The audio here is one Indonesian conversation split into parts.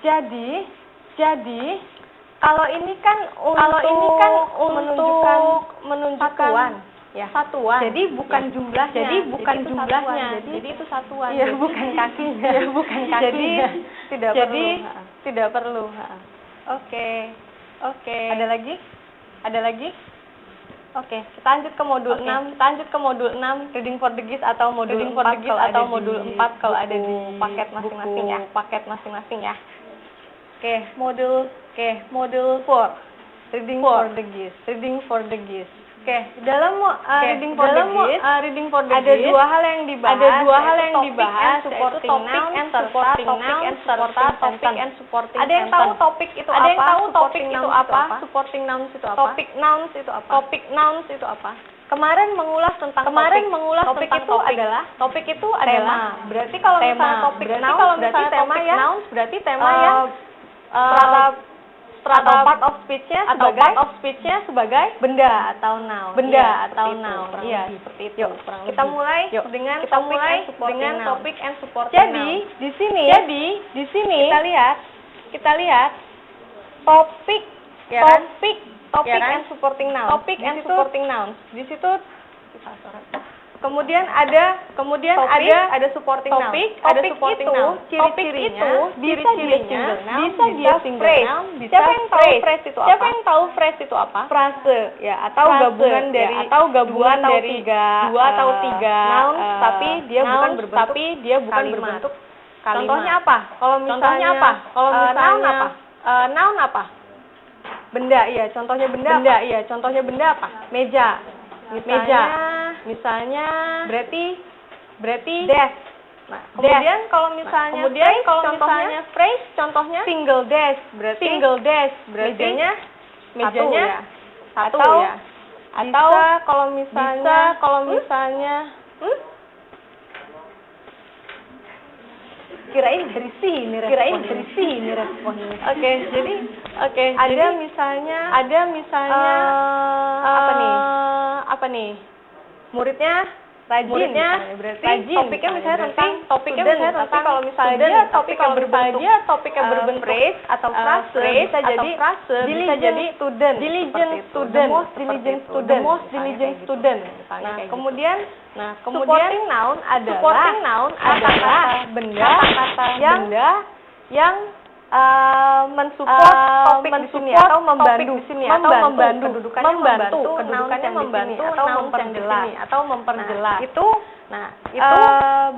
Jadi kalau ini kan untuk menunjukkan satuan. Jadi bukan jumlahnya. Jadi itu satuan. Iya, bukan kakinya. Iya, bukan kakinya. Jadi tidak perlu. Oke. Ada lagi? Oke, kita lanjut ke modul 6. Reading for the Geese atau modul 4 kalau ada di paket masing-masing ya. Oke, modul 4. Reading for the Geese. Oke, dalam reading for the Geese ada dua hal yang dibahas, yaitu topik and supporting sentence. Ada yang tahu topik itu apa? Supporting nouns itu apa? Topic nouns itu apa? Kemarin mengulas tentang topik itu adalah tema. Berarti kalau misalnya topik nouns berarti tema yang atau part of speech-nya sebagai benda atau noun. Iya, seperti itu. Yuk, kita mulai dengan topik and supporting noun. Jadi, di sini kita lihat topik and supporting noun. Di situ kemudian ada supporting noun. Topik itu ciri-cirinya bisa dia single noun. Siapa yang tahu phrase itu apa? Frase ya, atau gabungan dari dua atau tiga noun, tapi dia bukan berbentuk kalimat. Contohnya apa? Kalau misalnya noun apa? Benda, iya. Contohnya benda apa? Meja. Misalnya berarti desk. Nah, kemudian kalau misalnya phrase contohnya single desk, berarti mejanya satu ya. Atau kalau misalnya kirain dari sini responnya. Oke, jadi ada misalnya apa nih? Muridnya rajin. Berarti topiknya misalnya tentang tapi kalau misalnya topiknya berbentuk phrase atau frase bisa jadi diligent student. Nah, kemudian supporting noun adalah benda yang mensupport topik di sini atau membantu kedudukannya membantu atau memperjelas. Itu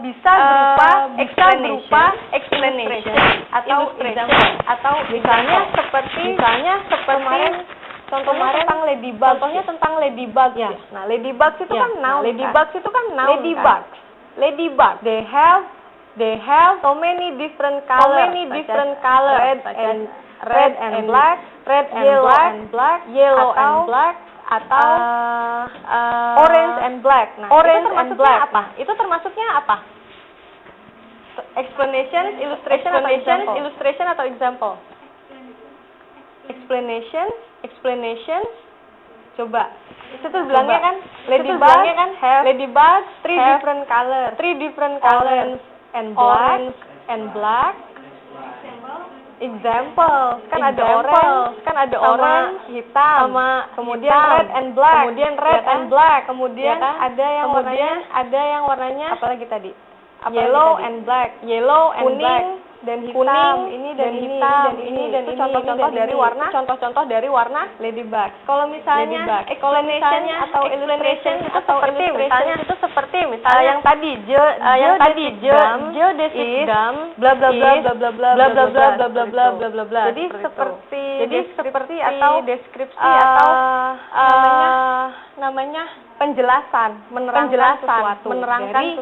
bisa berupa explanation atau example, atau misalnya seperti contohnya tentang ladybug ya. Nah, ladybug itu kan noun. Ladybug. They have so many different colors, red and black, yellow and black, atau orange and black. Nah, itu termasuknya apa? Explanation, illustration atau example? Explanation. Coba. Itu tuh bilangnya kan ladybug three different colors, orange and black. Example, kan ada orange, hitam, kemudian red and black, kemudian ada yang warnanya apa lagi tadi? Yellow and black, kuning dan hitam, ini dan ini. Itu contoh-contoh dari warna ladybug. Kalau misalnya explanation atau illustration itu seperti misalnya yang tadi geodesic dam bla bla bla. Jadi seperti atau deskripsi atau namanya penjelasan, menerangkan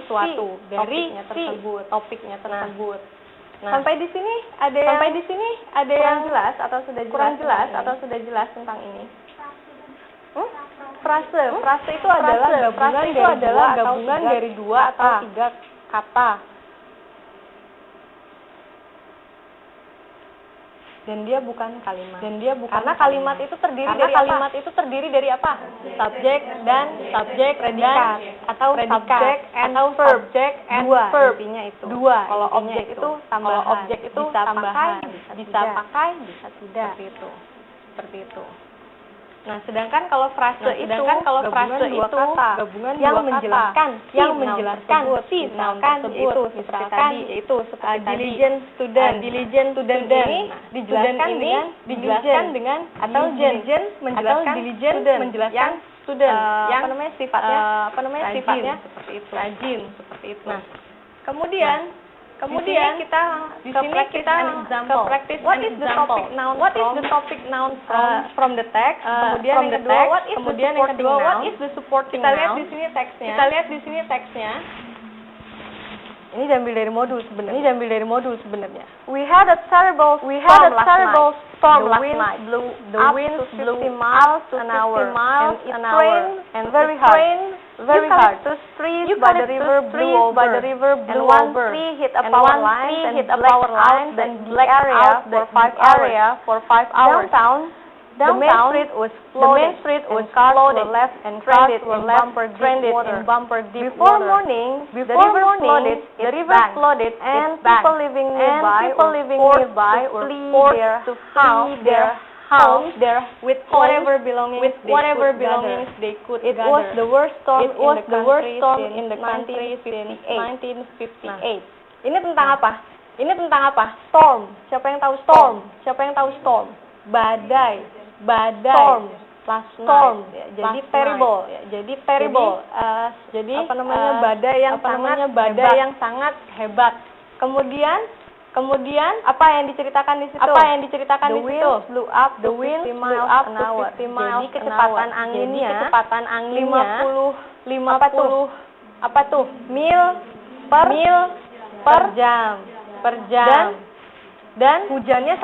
sesuatu dari topiknya tersebut. Nah, sampai di sini ada yang jelas atau sudah jelas tentang ini? Frase itu adalah gabungan dari dua atau tiga kata. Dan dia bukan kalimat. Karena kalimat itu terdiri dari apa? Subjek dan predikat atau subjek and verb. Dua. Intinya itu. Kalau objek itu tambahan. Bisa bisa pakai, bisa tidak. Seperti itu. Nah, sedangkan kalau frase itu gabungan yang dua menjelaskan kata, yang menjelaskan si noun tersebut, misalkan itu seperti diligent student ini dijelaskan dengan atau diligent menjelaskan student yang sifatnya seperti itu. Rajin seperti itu. Nah, Kemudian kita practice what is the topic noun from the text. Kemudian yang kedua, what is the supporting Kita lihat noun? di sini teksnya. Ini diambil dari modul sebenarnya. We had a terrible storm last night. The winds blew 50 miles an hour, and it rained very hard. Eucalyptus trees by the river blew over, and one tree hit a power line and blacked out the area for 5 hours. Downtown, the main street was cars flooded were left and stranded stranded in bumper deep Before water. morning, The the river flooded, and its banks. people living nearby were forced to flee their homes with whatever belongings they could It gather. was the worst storm in the country since 1958. Ini tentang apa? Storm. Siapa yang tahu storm? Badai. Storm. Last Storm. night. Ya, Jadi terrible. Jadi badai yang sangat hebat. Kemudian apa yang diceritakan di situ? The winds blew up to 50 miles an hour. Jadi kecepatan anginnya 50 mil per jam. Dan hujannya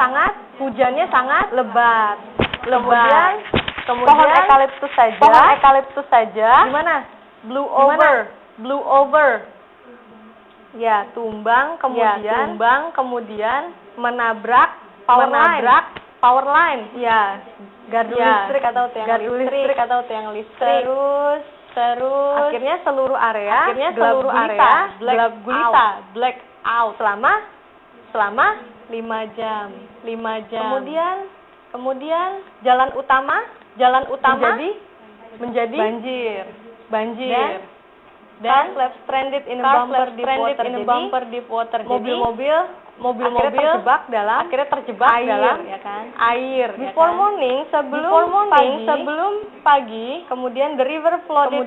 sangat lebat. Kemudian pohon eukaliptus saja gimana? blew over. Ya, tumbang kemudian menabrak power line. Ya, gardu listrik atau tiang listrik. Terus akhirnya seluruh area gelap gulita, black out selama 5 jam. Kemudian jalan utama menjadi banjir. Dan left stranded in a bumper deep water. Mobil-mobil akhirnya terjebak dalam ya kan? air. Before morning, sebelum pagi, kemudian the river flooded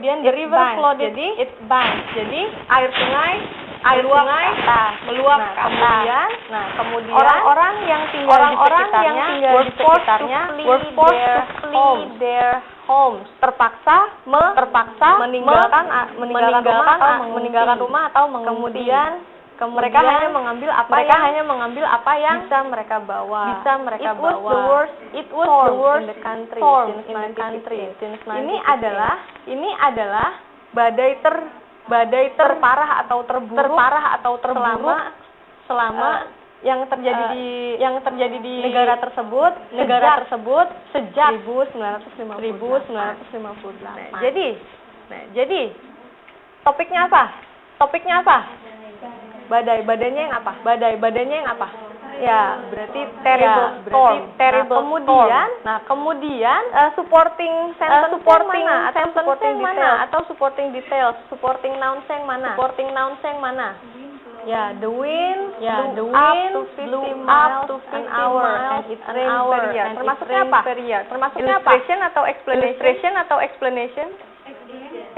its banks. Jadi air sungai meluap ke atas. Kemudian orang-orang yang tinggal di sekitarnya were forced to flee their homes. terpaksa meninggalkan rumah atau mengungsi. Kemudian mereka hanya mengambil apa yang bisa mereka bawa. It was the worst in the country since 1958. Ini adalah badai terparah atau terburuk selama yang terjadi di negara tersebut sejak 1958. Jadi topiknya apa? Badainya yang apa? Ya, berarti terrible storm. Kemudian Supporting sentence atau supporting details, supporting nouns yang mana? Ya, the wind blew up to 50 miles an hour. Termasuknya apa? Illustration atau explanation?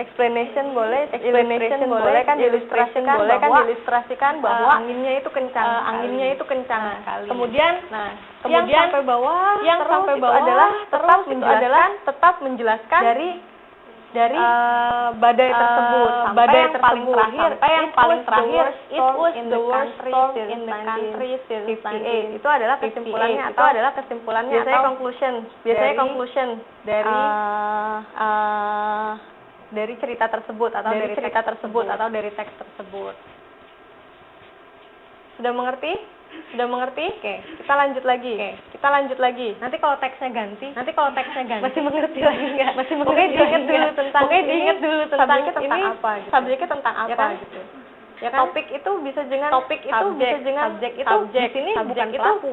Explanation boleh kan diilustrasikan bahwa anginnya itu kencang sekali. Kemudian yang sampai bawah adalah tetap menjelaskan dari badai tersebut sampai yang paling terakhir it was the worst storm in the country since 1958. Itu adalah kesimpulannya biasanya conclusion dari cerita tersebut atau dari teks tersebut. Sudah mengerti? Oke, kita lanjut lagi. Nanti kalau teksnya ganti, masih mengerti lagi nggak? Pokoknya diingat dulu tentang subjeknya tentang apa gitu. Ya kan? Topik itu bisa dengan subjek. Di sini bukan pelaku.